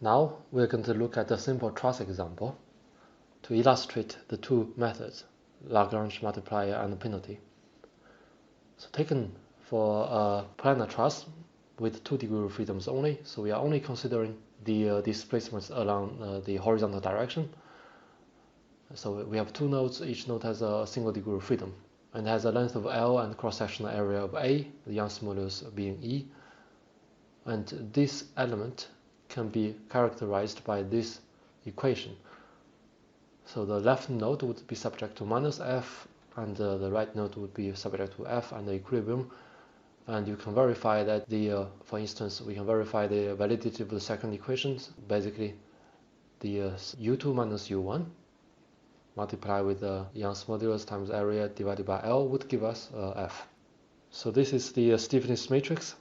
Now we're going to look at a simple truss example to illustrate the two methods, Lagrange multiplier and penalty. So taken for a planar truss with 2 degree of freedoms only, so we are only considering the displacements along the horizontal direction. So we have two nodes, each node has a single degree of freedom and has a length of L and cross-sectional area of A, the Young's modulus being E. And this element can be characterized by this equation. So the left node would be subject to minus F, and the right node would be subject to F and the equilibrium. And you can verify that for instance, we can verify the validity of the second equation. Basically, the U2 minus U1 multiplied with the Young's modulus times area divided by L would give us F. So this is the stiffness matrix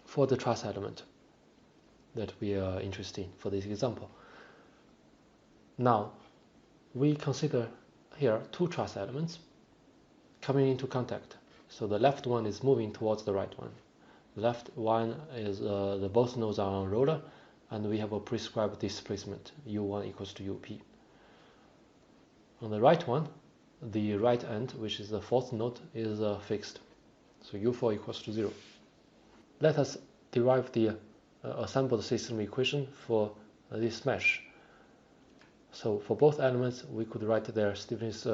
for the truss element that we are interested in for this example. Now, we consider here two truss elements coming into contact. So the left one is moving towards the right one. The left one is the both nodes are on roller, and we have a prescribed displacement U1 equals to UP. On the right one, the right end, which is the fourth node, is fixed. So U4 equals to 0. Let us derive the assembled system equation for this mesh. So for both elements, we could write their stiffness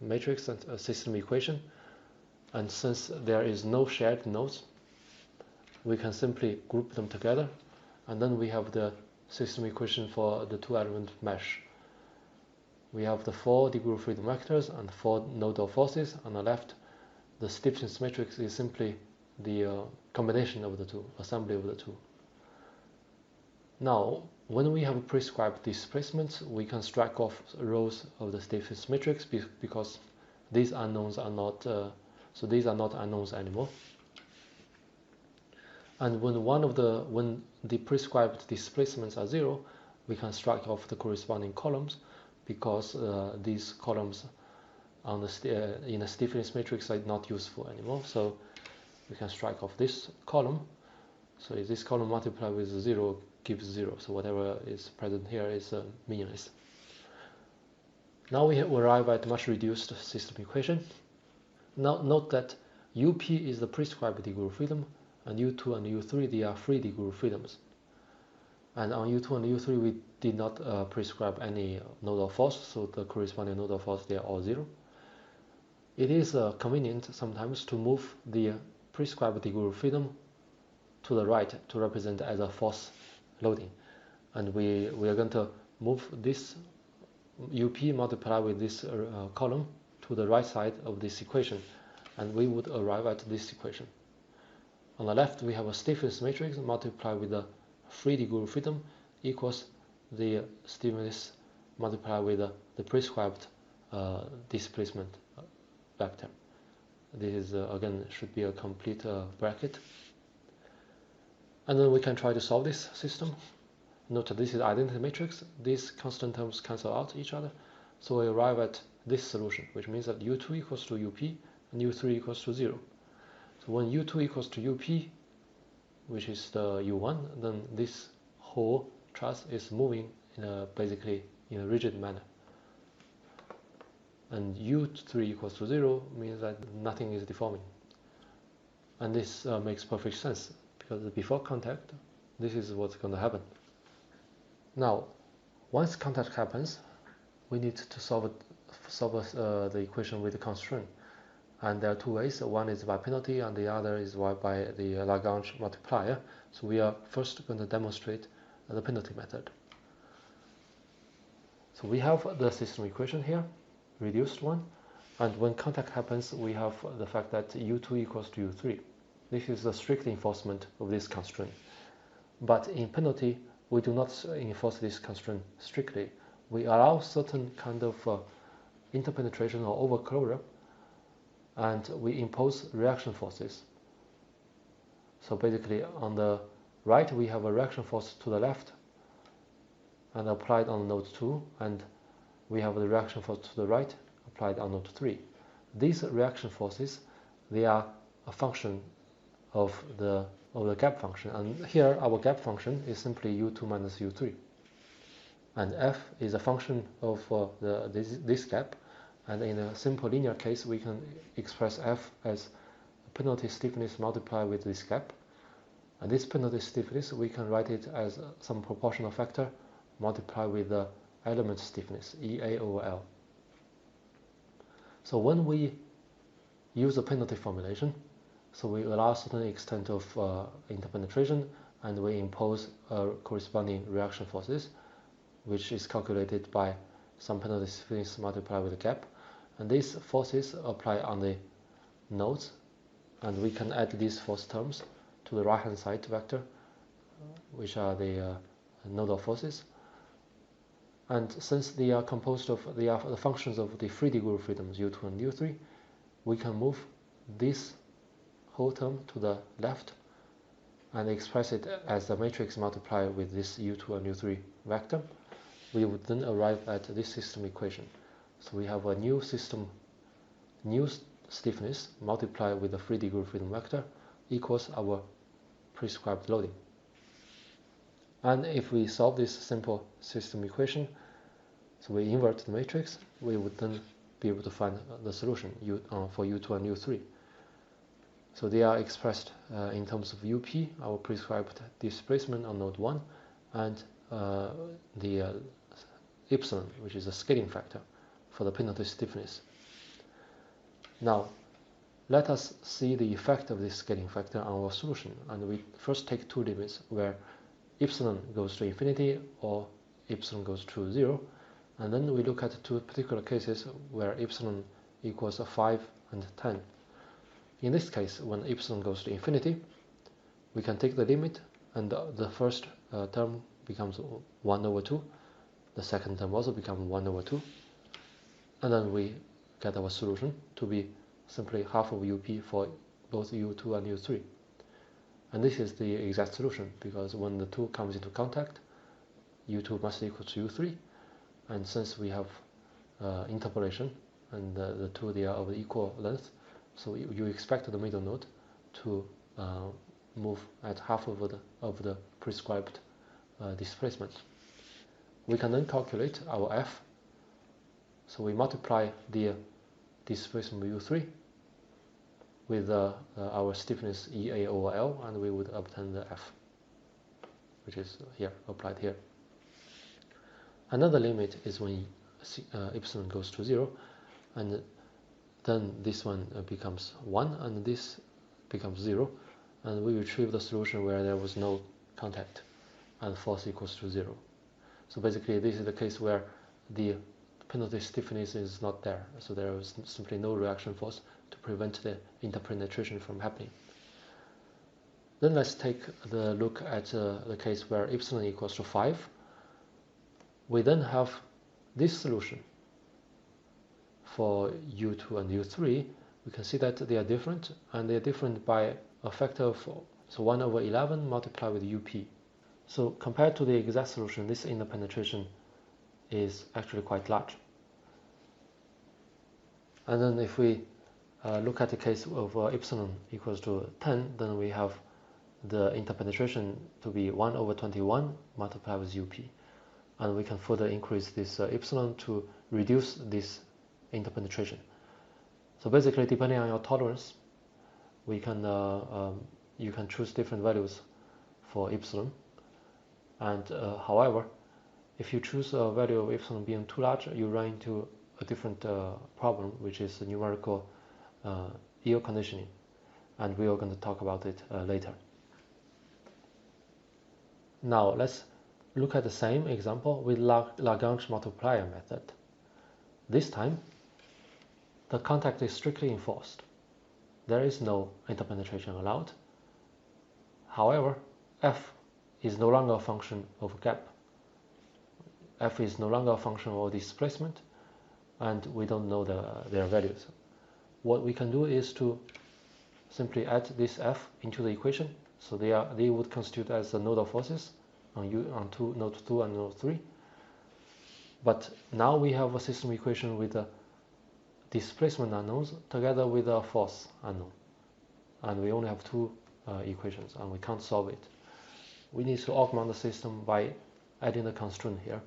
matrix and system equation. And since there is no shared nodes, we can simply group them together. And then we have the system equation for the two element mesh. We have the 4 degree of freedom vectors and 4 nodal forces. On the left, the stiffness matrix is simply the combination of the two, assembly of the two. Now, when we have prescribed displacements, we can strike off rows of the stiffness matrix because these unknowns are not, so these are not unknowns anymore. And when the prescribed displacements are 0, we can strike off the corresponding columns because these columns on in the stiffness matrix are not useful anymore. So we can strike off this column. So if this column multiplied with 0 gives 0, so whatever is present here is meaningless. Now we arrive at much reduced system equation. Now note that UP is the prescribed degree of freedom, and U2 and U3 they are free degree of freedoms. And on U2 and U3 we did not prescribe any nodal force, so the corresponding nodal force they are all 0. It is convenient sometimes to move the prescribed degree of freedom to the right to represent as a force loading, and we are going to move this UP multiplied with this column to the right side of this equation, and we would arrive at this equation. On the left we have a stiffness matrix multiplied with the free degree of freedom equals the stiffness multiplied with the prescribed displacement vector. This is again should be a complete bracket. And then we can try to solve this system. Note that this is identity matrix. These constant terms cancel out each other. So we arrive at this solution, which means that U2 equals to UP and U3 equals to 0. So when U2 equals to UP, which is the U1, then this whole truss is moving basically in a rigid manner. And U3 equals to 0 means that nothing is deforming. And this makes perfect sense, because before contact, this is what's going to happen. Now, once contact happens, we need to solve the equation with the constraint. And there are two ways. One is by penalty, and the other is by the Lagrange multiplier. So we are first going to demonstrate the penalty method. So we have the system equation here, reduced one. And when contact happens, we have the fact that U2 equals to U3. This is the strict enforcement of this constraint. But in penalty, we do not enforce this constraint strictly. We allow certain kind of interpenetration or overclosure, and we impose reaction forces. So basically, on the right, we have a reaction force to the left and applied on node 2, and we have the reaction force to the right applied on node 3. These reaction forces, they are a function of the of the gap function, and here our gap function is simply u2 minus u3, and f is a function of this gap, and in a simple linear case we can express f as penalty stiffness multiplied with this gap, and this penalty stiffness we can write it as some proportional factor multiplied with the element stiffness EA over L. So when we use the penalty formulation, so we allow certain extent of interpenetration, and we impose corresponding reaction forces, which is calculated by some penalty stiffness multiplied with the gap, and these forces apply on the nodes, and we can add these force terms to the right hand side vector, which are the nodal forces. And since they are composed of the functions of the free degree of freedoms u2 and u3, we can move this whole term to the left and express it as the matrix multiplied with this u2 and u3 vector. We would then arrive at this system equation. So we have a new system, new stiffness multiplied with the free degree of freedom vector equals our prescribed loading. And if we solve this simple system equation, so we invert the matrix, we would then be able to find the solution for u2 and u3. So they are expressed in terms of up, our prescribed displacement on node 1, and the epsilon, which is a scaling factor for the penalty stiffness. Now, let us see the effect of this scaling factor on our solution, and we first take two limits where epsilon goes to infinity or epsilon goes to 0, and then we look at two particular cases where epsilon equals 5 and 10. In this case, when epsilon goes to infinity, we can take the limit, and the first term becomes 1 over 2, the second term also becomes 1 over 2, and then we get our solution to be simply half of up for both u2 and u3. And this is the exact solution, because when the two comes into contact, u2 must equal to u3, and since we have interpolation and the two they are of equal length, so you expect the middle node to move at half of the prescribed displacement. We can then calculate our f. So we multiply the displacement u3 with our stiffness EA over L, and we would obtain the f, which is here applied here. Another limit is when epsilon goes to 0, and then this one becomes 1 and this becomes 0, and we retrieve the solution where there was no contact and force equals to 0. So basically this is the case where the penalty stiffness is not there, so there is simply no reaction force to prevent the interpenetration from happening. Then let's take the look at the case where epsilon equals to 5. We then have this solution for u2 and u3. We can see that they are different, and they are different by a factor of 1 over 11 multiplied with up. So compared to the exact solution, this interpenetration is actually quite large. And then if we look at the case of epsilon equals to 10, then we have the interpenetration to be 1 over 21 multiplied with up. And we can further increase this epsilon to reduce this interpenetration. So basically, depending on your tolerance, we can you can choose different values for epsilon. And however, if you choose a value of epsilon being too large, you run into a different problem, which is numerical yield conditioning, and we are going to talk about it later. Now let's look at the same example with Lagrange multiplier method. This time, the contact is strictly enforced. There is no interpenetration allowed. However, f is no longer a function of a gap. F is no longer a function of displacement, and we don't know their values. What we can do is to simply add this f into the equation. So they would constitute as the nodal forces on node 2 and node 3. But now we have a system equation with a displacement unknowns together with a force unknown, and we only have two equations, and we can't solve it. We need to augment the system by adding the constraint here.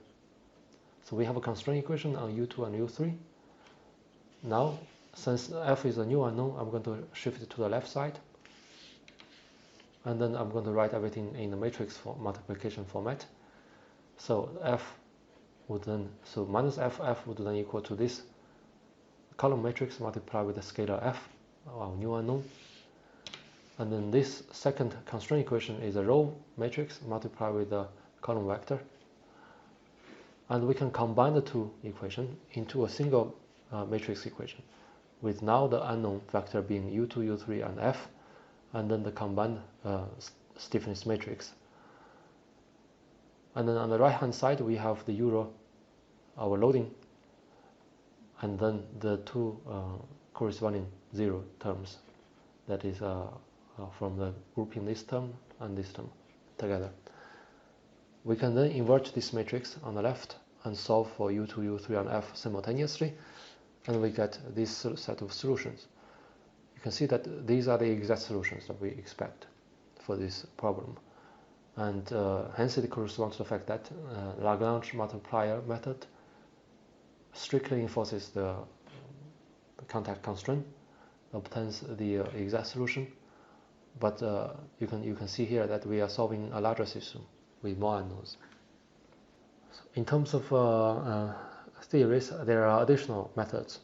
So we have a constraint equation on U2 and U3. Now, since f is a new unknown, I'm going to shift it to the left side. And then I'm going to write everything in the matrix for multiplication format. So f would then, so minus f would then equal to this column matrix multiplied with the scalar f, our new unknown. And then this second constraint equation is a row matrix multiplied with the column vector. And we can combine the two equations into a single matrix equation, with now the unknown vector being u2, u3, and f, and then the combined stiffness matrix. And then on the right hand side we have the euro, our loading, and then the two corresponding zero terms, that is from the grouping this term and this term together. We can then invert this matrix on the left and solve for u2, u3, and f simultaneously, and we get this set of solutions. You can see that these are the exact solutions that we expect for this problem, and hence it corresponds to the fact that Lagrange multiplier method strictly enforces the contact constraint, obtains the exact solution, but you can see here that we are solving a larger system with more unknowns. So in terms of theories, there are additional methods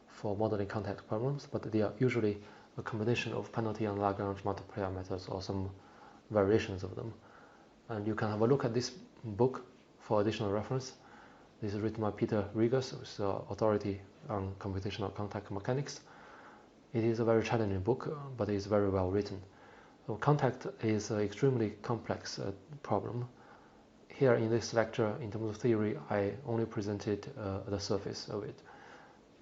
for modeling contact problems, but they are usually a combination of penalty and Lagrange multiplier methods, or some variations of them. And you can have a look at this book for additional reference. This is written by Peter Rigas, who is the authority on computational contact mechanics. It is a very challenging book, but it is very well written. So contact is an extremely complex problem. Here in this lecture, in terms of theory, I only presented the surface of it.